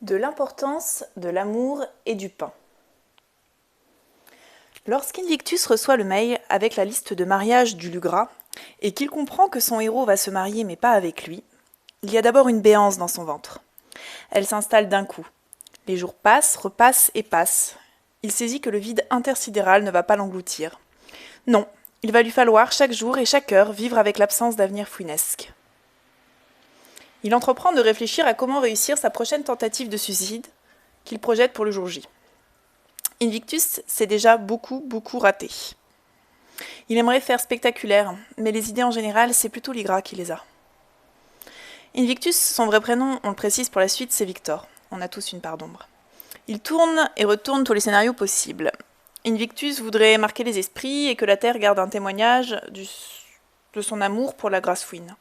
De l'importance de l'amour et du pain. Lorsqu'Invictus reçoit le mail avec la liste de mariage du Lugras et qu'il comprend que son héros va se marier mais pas avec lui, il y a d'abord une béance dans son ventre. Elle s'installe d'un coup. Les jours passent, repassent et passent. Il saisit que le vide intersidéral ne va pas l'engloutir. Non, il va lui falloir chaque jour et chaque heure vivre avec l'absence d'avenir fouinesque. Il entreprend de réfléchir à comment réussir sa prochaine tentative de suicide qu'il projette pour le jour J. Invictus s'est déjà beaucoup raté. Il aimerait faire spectaculaire, mais les idées en général, c'est plutôt l'Igra qui les a. Invictus, son vrai prénom, on le précise pour la suite, c'est Victor. On a tous une part d'ombre. Il tourne et retourne tous les scénarios possibles. Invictus voudrait marquer les esprits et que la Terre garde un témoignage de son amour pour la Grace Fouine.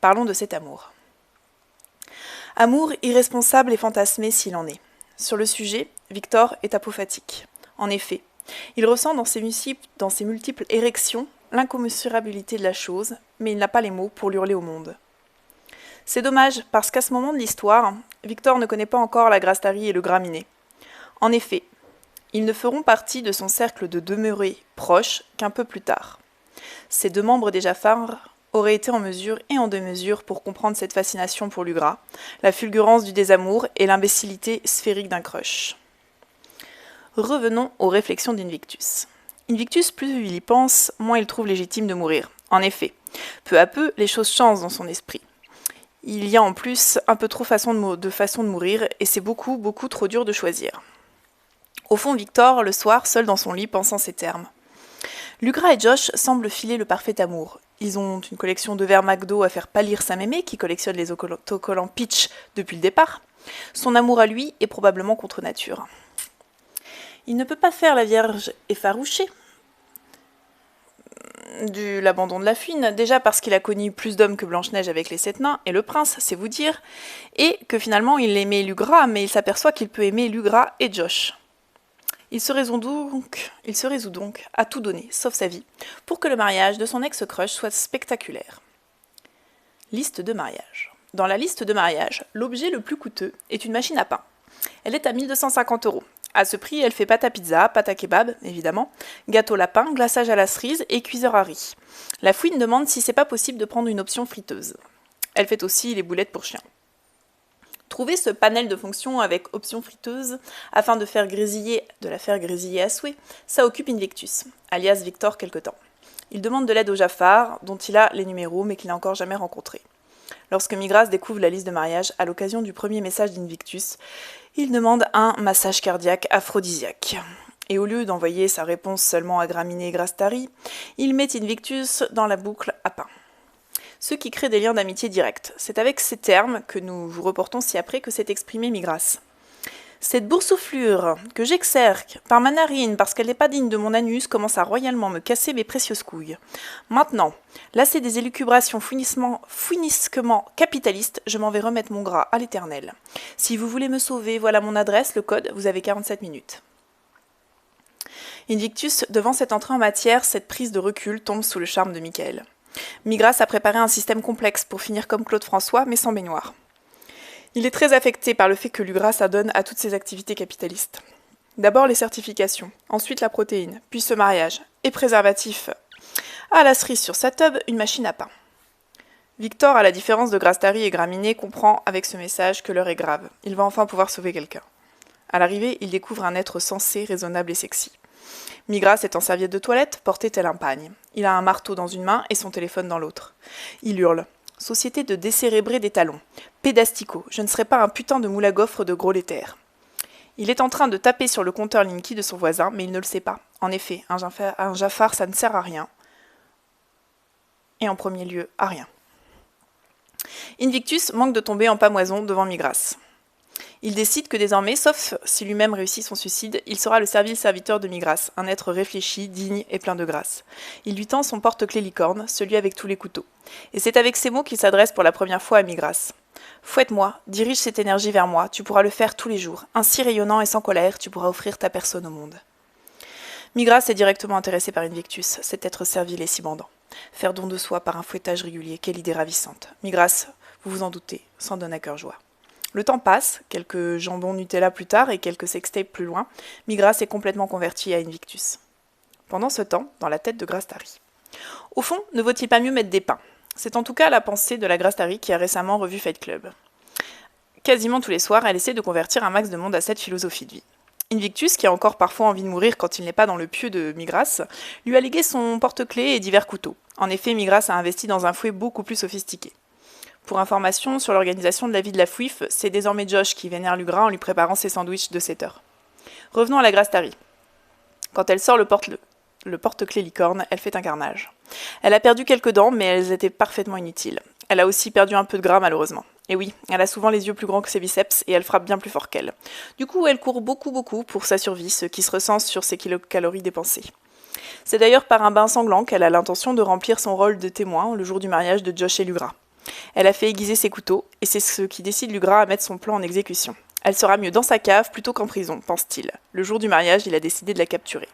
Parlons de cet amour. Amour irresponsable et fantasmé s'il en est. Sur le sujet, Victor est apophatique. En effet, il ressent dans ses multiples érections l'incommensurabilité de la chose, mais il n'a pas les mots pour l'hurler au monde. C'est dommage, parce qu'à ce moment de l'histoire, Victor ne connaît pas encore la Grastari et le Graminé. En effet, ils ne feront partie de son cercle de demeurés proches qu'un peu plus tard. Ces deux membres des Jaffars auraient été en mesure et en démesure pour comprendre cette fascination pour l'Ugra, la fulgurance du désamour et l'imbécilité sphérique d'un crush. Revenons aux réflexions d'Invictus. Invictus, plus il y pense, moins il trouve légitime de mourir. En effet, peu à peu, les choses changent dans son esprit. Il y a en plus un peu trop de façon de mourir, et c'est beaucoup trop dur de choisir. Au fond, Victor, le soir, seul dans son lit, pense en ces termes. Lugra et Josh semblent filer le parfait amour. Ils ont une collection de verres McDo à faire pâlir sa mémé, qui collectionne les autocollants Peach depuis le départ. Son amour à lui est probablement contre nature. Il ne peut pas faire la vierge effarouchée de l'abandon de la fouine, déjà parce qu'il a connu plus d'hommes que Blanche-Neige avec les 7 nains, et le prince, c'est vous dire, et que finalement il aimait Lugra, mais il s'aperçoit qu'il peut aimer Lugra et Josh. Il se résout donc à tout donner, sauf sa vie, pour que le mariage de son ex-crush soit spectaculaire. Liste de mariage. Dans la liste de mariage, l'objet le plus coûteux est une machine à pain. Elle est à 1250 €. À ce prix, elle fait pâte à pizza, pâte à kebab, évidemment, gâteau lapin, glaçage à la cerise et cuiseur à riz. La fouine demande si c'est pas possible de prendre une option friteuse. Elle fait aussi les boulettes pour chiens. Trouver ce panel de fonctions avec option friteuse afin de la faire grésiller à souhait, ça occupe Invictus, alias Victor quelque temps. Il demande de l'aide au Jaffar, dont il a les numéros mais qu'il n'a encore jamais rencontré. Lorsque Migras découvre la liste de mariage à l'occasion du premier message d'Invictus, il demande un massage cardiaque aphrodisiaque. Et au lieu d'envoyer sa réponse seulement à Graminé et Grastari, il met Invictus dans la boucle à pain. Ce qui crée des liens d'amitié directs. C'est avec ces termes que nous vous reportons ci-après que s'est exprimé Migras. Cette boursouflure que j'exerce par ma narine parce qu'elle n'est pas digne de mon anus commence à royalement me casser mes précieuses couilles. Maintenant, lassé des élucubrations fouinisquement capitalistes, je m'en vais remettre mon gras à l'éternel. Si vous voulez me sauver, voilà mon adresse, le code, vous avez 47 minutes. Invictus, devant cette entrée en matière, cette prise de recul tombe sous le charme de Michael. Migras a préparé un système complexe pour finir comme Claude François, mais sans baignoire. Il est très affecté par le fait que Lugra s'adonne à toutes ses activités capitalistes. D'abord les certifications, ensuite la protéine, puis ce mariage, et préservatif. À la cerise sur sa tub, une machine à pain. Victor, à la différence de Grastari et Graminé, comprend avec ce message que l'heure est grave. Il va enfin pouvoir sauver quelqu'un. À l'arrivée, il découvre un être sensé, raisonnable et sexy. Migras est en serviette de toilette, porté tel un pagne. Il a un marteau dans une main et son téléphone dans l'autre. Il hurle. Société de décérébrés des talons. Pédastico, je ne serai pas un putain de moule à gaufres de gros laitaire. Il est en train de taper sur le compteur Linky de son voisin, mais il ne le sait pas. En effet, un Jaffar, ça ne sert à rien. Et en premier lieu, à rien. Invictus manque de tomber en pamoison devant Migras. Il décide que désormais, sauf si lui-même réussit son suicide, il sera le servile serviteur de Migras, un être réfléchi, digne et plein de grâce. Il lui tend son porte-clés licorne, celui avec tous les couteaux. Et c'est avec ces mots qu'il s'adresse pour la première fois à Migras. « Fouette-moi, dirige cette énergie vers moi, tu pourras le faire tous les jours. Ainsi rayonnant et sans colère, tu pourras offrir ta personne au monde. » Migras est directement intéressé par Invictus, cet être servile et si bandant. Faire don de soi par un fouettage régulier, quelle idée ravissante. Migras, vous vous en doutez, s'en donne à cœur joie. Le temps passe, quelques jambons Nutella plus tard et quelques sextapes plus loin, Migras est complètement converti à Invictus. Pendant ce temps, dans la tête de Grastari. Au fond, ne vaut-il pas mieux mettre des pains? C'est en tout cas la pensée de la Grastari qui a récemment revu Fight Club. Quasiment tous les soirs, elle essaie de convertir un max de monde à cette philosophie de vie. Invictus, qui a encore parfois envie de mourir quand il n'est pas dans le pieu de Migras, lui a légué son porte-clés et divers couteaux. En effet, Migras a investi dans un fouet beaucoup plus sophistiqué. Pour information sur l'organisation de la vie de la Fouif, c'est désormais Josh qui vénère Lugra en lui préparant ses sandwichs de 7 heures. Revenons à la Grastari. Quand elle sort le porte-clés licorne, elle fait un carnage. Elle a perdu quelques dents, mais elles étaient parfaitement inutiles. Elle a aussi perdu un peu de gras, malheureusement. Et oui, elle a souvent les yeux plus grands que ses biceps et elle frappe bien plus fort qu'elle. Du coup, elle court beaucoup pour sa survie, ce qui se recense sur ses kilocalories dépensées. C'est d'ailleurs par un bain sanglant qu'elle a l'intention de remplir son rôle de témoin le jour du mariage de Josh et Lugra. Elle a fait aiguiser ses couteaux, et c'est ce qui décide Lugra à mettre son plan en exécution. Elle sera mieux dans sa cave plutôt qu'en prison, pense-t-il. Le jour du mariage, il a décidé de la capturer.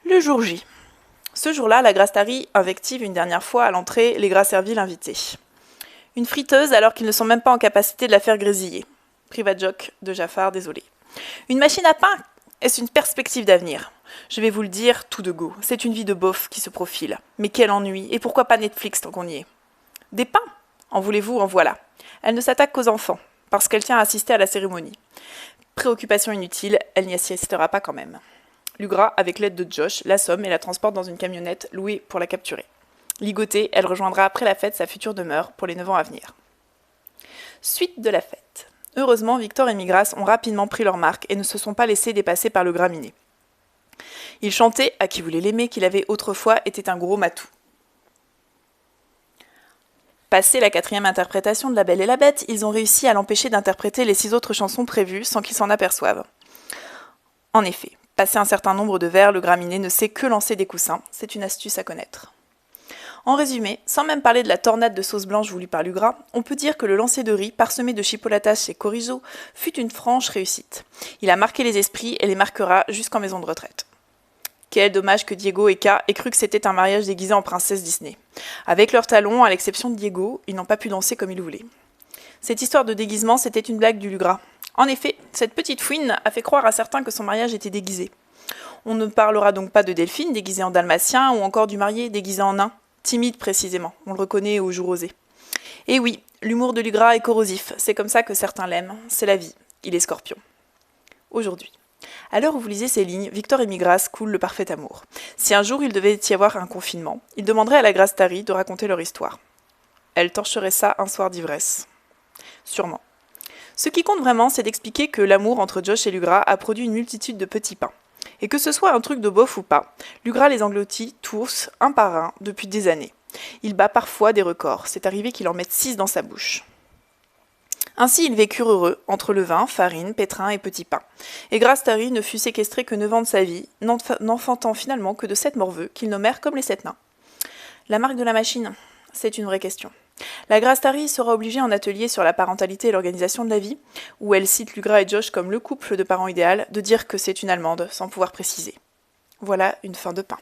Le jour J. Ce jour-là, la Grastari invective une dernière fois à l'entrée les gras serviles invités. Une friteuse alors qu'ils ne sont même pas en capacité de la faire grésiller. Private joke de Jafar, désolé. Une machine à pain, est-ce une perspective d'avenir? Je vais vous le dire tout de go, c'est une vie de beauf qui se profile. Mais quel ennui, et pourquoi pas Netflix tant qu'on y est? Des pains? En voulez-vous, en voilà. Elle ne s'attaque qu'aux enfants, parce qu'elle tient à assister à la cérémonie. Préoccupation inutile, elle n'y assistera pas quand même. Lugra, avec l'aide de Josh, l'assomme et la transporte dans une camionnette louée pour la capturer. Ligotée, elle rejoindra après la fête sa future demeure pour les 9 ans à venir. Suite de la fête. Heureusement, Victor et Migras ont rapidement pris leur marque et ne se sont pas laissés dépasser par le graminé. Il chantait, à qui voulait l'aimer, qu'il avait autrefois été un gros matou. Passé la 4e interprétation de La Belle et la Bête, ils ont réussi à l'empêcher d'interpréter les 6 autres chansons prévues sans qu'ils s'en aperçoivent. En effet, passé un certain nombre de vers, le graminé ne sait que lancer des coussins, c'est une astuce à connaître. En résumé, sans même parler de la tornade de sauce blanche voulue par Lugra, on peut dire que le lancer de riz parsemé de chipolatas chez Chorizo fut une franche réussite. Il a marqué les esprits et les marquera jusqu'en maison de retraite. Quel dommage que Diego et Ka aient cru que c'était un mariage déguisé en princesse Disney. Avec leurs talons, à l'exception de Diego, ils n'ont pas pu danser comme ils voulaient. Cette histoire de déguisement, c'était une blague du Lugra. En effet, cette petite fouine a fait croire à certains que son mariage était déguisé. On ne parlera donc pas de Delphine déguisée en dalmatien ou encore du marié déguisé en nain. Timide précisément, on le reconnaît au jour osé. Et oui, l'humour de Lugra est corrosif, c'est comme ça que certains l'aiment, c'est la vie, il est scorpion. Aujourd'hui. À l'heure où vous lisez ces lignes, Victor et Migras coulent le parfait amour. Si un jour il devait y avoir un confinement, ils demanderaient à la Grastari de raconter leur histoire. Elle torcherait ça un soir d'ivresse. Sûrement. Ce qui compte vraiment, c'est d'expliquer que l'amour entre Josh et Lugra a produit une multitude de petits pains. Et que ce soit un truc de bof ou pas, Lugra les engloutit tous, un par un, depuis des années. Il bat parfois des records, c'est arrivé qu'il en mette 6 dans sa bouche. Ainsi, ils vécurent heureux, entre levain, farine, pétrin et petits pains. Et Grastari ne fut séquestré que 9 ans de sa vie, n'enfantant finalement que de 7 morveux, qu'ils nommèrent comme les 7 nains. La marque de la machine, c'est une vraie question. La Grastari sera obligée en atelier sur la parentalité et l'organisation de la vie, où elle cite Lugra et Josh comme le couple de parents idéal, de dire que c'est une Allemande, sans pouvoir préciser. Voilà une fin de pain.